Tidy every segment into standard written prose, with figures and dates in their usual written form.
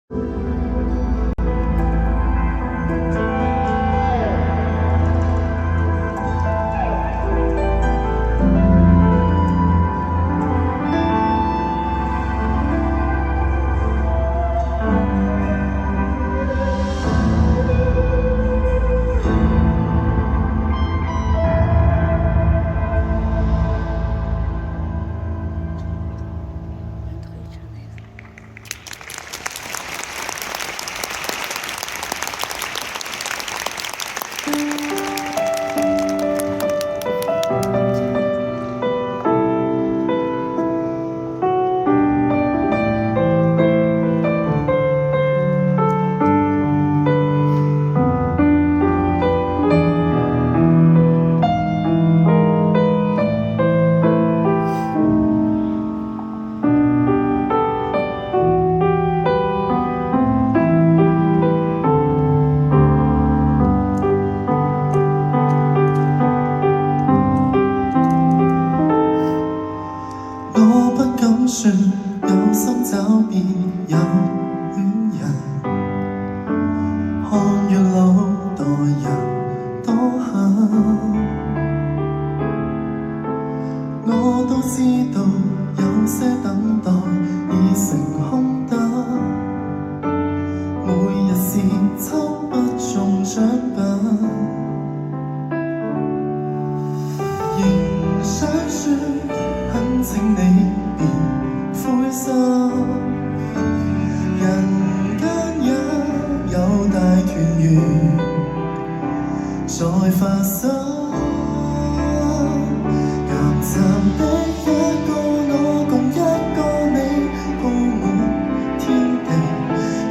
我不敢說有心找別有戀人，看月老待人多狠，我都知道有些等待已成空得，每日是抽不中獎品，仍想說懇請你別灰心，人間也有大團圓在發生，夾雜的一個我共一個你，鋪滿天地，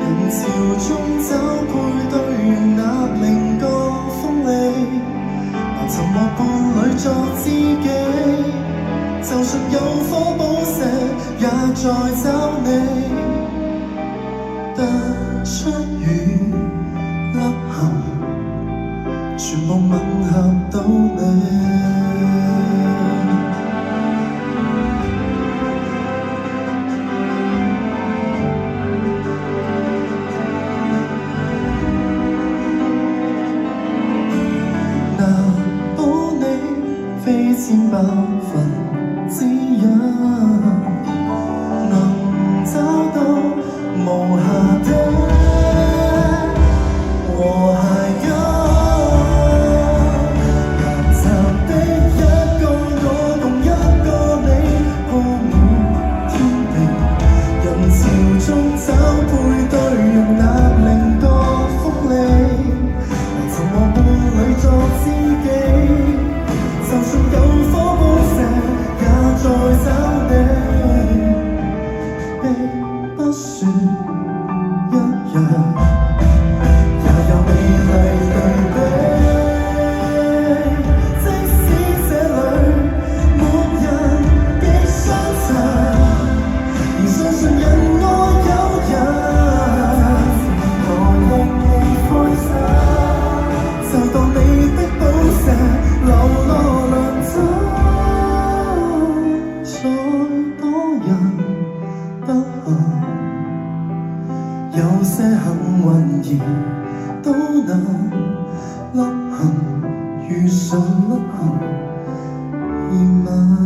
人潮中找配對，容納另個鋒利，難尋獲伴侶作知己，就算有顆寶石也在找你，得出與凹陷，全部吻合到你。難保你非千百分之一，能找到無瑕的和諧感，夾雜的一個我共一個你，鋪滿天地，人潮中找配對，容納另個鋒利，難尋獲伴侶作知己，就算有顆寶石也在找你，並不算一樣，也有美麗對比，即使這裡沒人亦相襯，仍相信人愛有人，我令你開心，就當你的寶石流落良真，再多人得幸，有些幸運兒都能凹陷，遇上凹陷而吻。